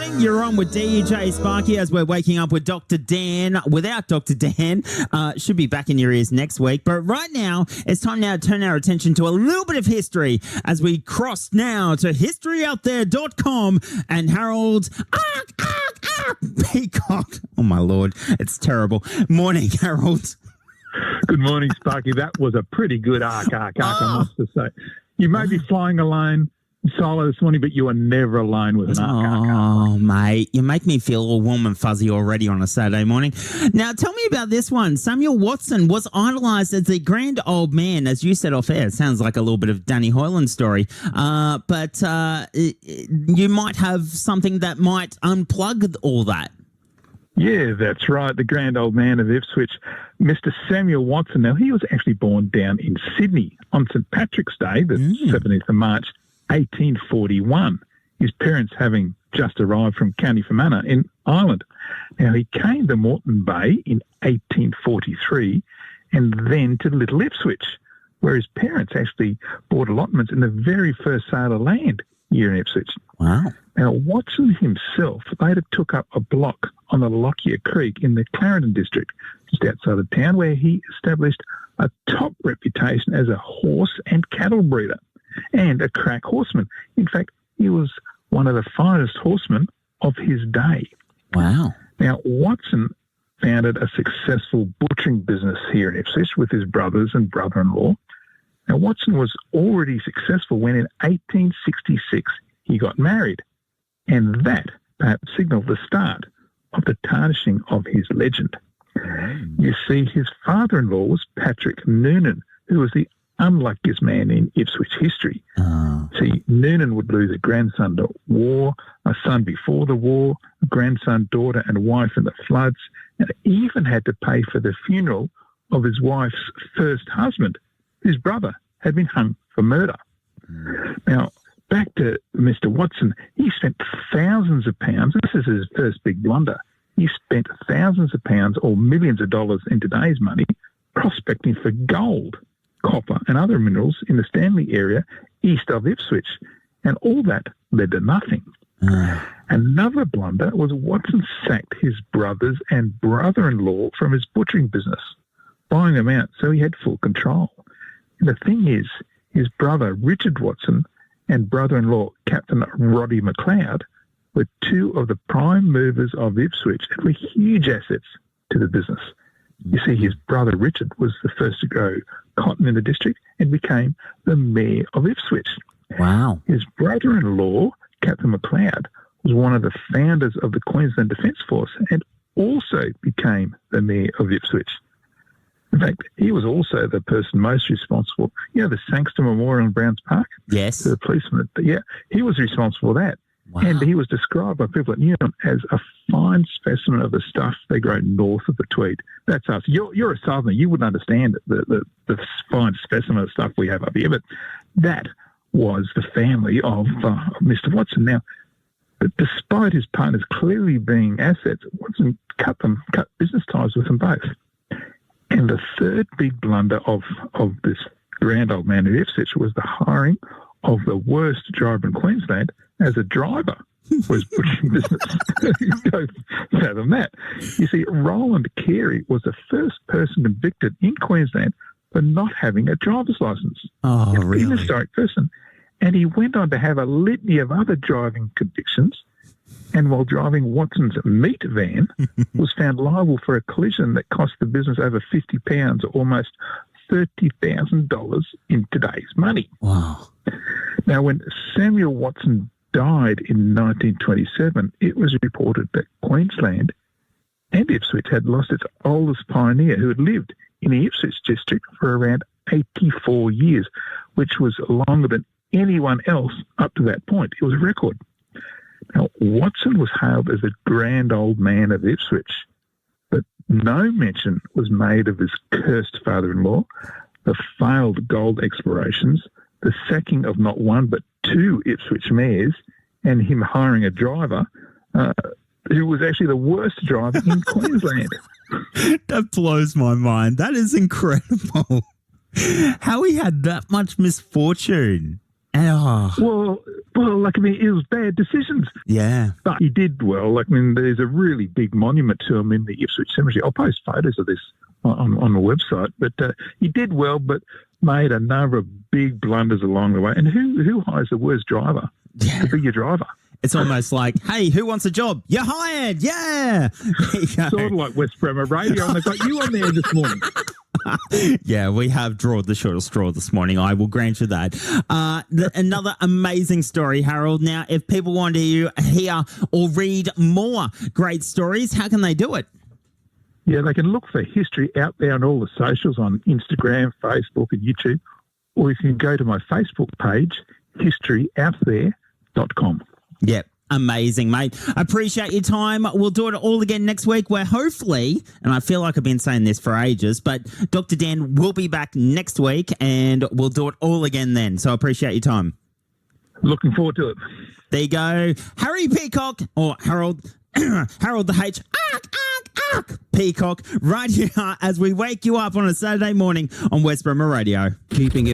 morning. You're on with DJ Sparky as we're waking up with Dr. Dan. Without Dr. Dan, should be back in your ears next week. But right now, it's time now to turn our attention to a little bit of history as we cross now to historyouthere.com and Harold's Peacock. Oh, my Lord. It's terrible. Morning, Harold. Good morning, Sparky. That was a pretty good arc, I must have say. You may be flying alone solo this morning, but you are never alone with an arc. Oh, mate, you make me feel all warm and fuzzy already on a Saturday morning. Now, tell me about this one. Samuel Watson was idolised as the grand old man, as you said off air. It sounds like a little bit of Danny Hoyland's story. But you might have something that might unplug all that. Yeah, that's right. The grand old man of Ipswich, Mr. Samuel Watson. Now, he was actually born down in Sydney on St. Patrick's Day, the 17th of March, 1841. His parents having just arrived from County Fermanagh in Ireland. Now, he came to Moreton Bay in 1843 and then to Little Ipswich, where his parents actually bought allotments in the very first sale of land here in Ipswich. Wow. Now, Watson himself later took up a block on the Lockyer Creek in the Clarendon district, just outside of town, where he established a top reputation as a horse and cattle breeder and a crack horseman. In fact, he was one of the finest horsemen of his day. Wow. Now, Watson founded a successful butchering business here in Ipswich with his brothers and brother-in-law. Now, Watson was already successful when in 1866 he got married, and that perhaps signalled the start of the tarnishing of his legend. You see, his father-in-law was Patrick Noonan, who was the unluckiest man in Ipswich history. See, Noonan would lose a grandson to war, a son before the war, a grandson, daughter and wife in the floods, and even had to pay for the funeral of his wife's first husband, whose brother had been hung for murder. Now, back to Mr. Watson, he spent thousands of pounds. This is his first big blunder. He spent thousands of pounds or millions of dollars in today's money prospecting for gold, copper and other minerals in the Stanley area east of Ipswich, and all that led to nothing. Another blunder was Watson sacked his brothers and brother-in-law from his butchering business, buying them out so he had full control. And the thing is, his brother Richard Watson and brother-in-law Captain Roddy McLeod were two of the prime movers of Ipswich and were huge assets to the business. You see, his brother Richard was the first to grow cotton in the district and became the mayor of Ipswich. Wow. His brother-in-law, Captain McLeod, was one of the founders of the Queensland Defence Force and also became the mayor of Ipswich. In fact, he was also the person most responsible. You know, the Sangster Memorial in Browns Park? Yes. The policeman. Yeah, he was responsible for that. Wow. And he was described by people that knew him as a fine specimen of the stuff they grow north of the Tweed. That's us. You're a southerner. You wouldn't understand the fine specimen of stuff we have up here. But that was the family of Mr. Watson. Now, but despite his partners clearly being assets, Watson cut business ties with them both. And the third big blunder of this grand old man of Ipswich was the hiring of the worst driver in Queensland as a driver was butchering business. Go fathom that. You see, Roland Carey was the first person convicted in Queensland for not having a driver's licence. Oh, really? He's an historic person. And he went on to have a litany of other driving convictions, and while driving Watson's meat van, was found liable for a collision that cost the business over £50 or almost $30,000 in today's money. Wow. Now, when Samuel Watson died in 1927, it was reported that Queensland and Ipswich had lost its oldest pioneer who had lived in the Ipswich district for around 84 years, which was longer than anyone else up to that point. It was a record. Now, Watson was hailed as the grand old man of Ipswich, but no mention was made of his cursed father-in-law, the failed gold explorations, the sacking of not one but two Ipswich mayors, and him hiring a driver who was actually the worst driver in Queensland. That blows my mind. That is incredible. How he had that much misfortune. Oh, Well, it was bad decisions. yeah. But he did well. There's a really big monument to him in the Ipswich Cemetery. I'll post photos of this on the website. But he did well, but made a number of big blunders along the way. And who hires the worst driver to be your driver? It's almost like, hey, who wants a job? You're hired. Yeah. There you go. Sort of like West Bremer Radio, and they've got you on there this morning. Yeah, we have drawn the shortest straw this morning. I will grant you that. Another amazing story, Harold. Now, if people want to hear or read more great stories, how can they do it? Yeah, they can look for History Out There on all the socials on Instagram, Facebook and YouTube, or you can go to my Facebook page, historyouthere.com. Yep. Amazing, mate. Appreciate your time. We'll do it all again next week where hopefully, and I feel like I've been saying this for ages, but Dr. Dan will be back next week and we'll do it all again then. So I appreciate your time. Looking forward to it. There you go. Harry Peacock, or Harold, Harold the H. Peacock, right here as we wake you up on a Saturday morning on West Bremer Radio. Keeping it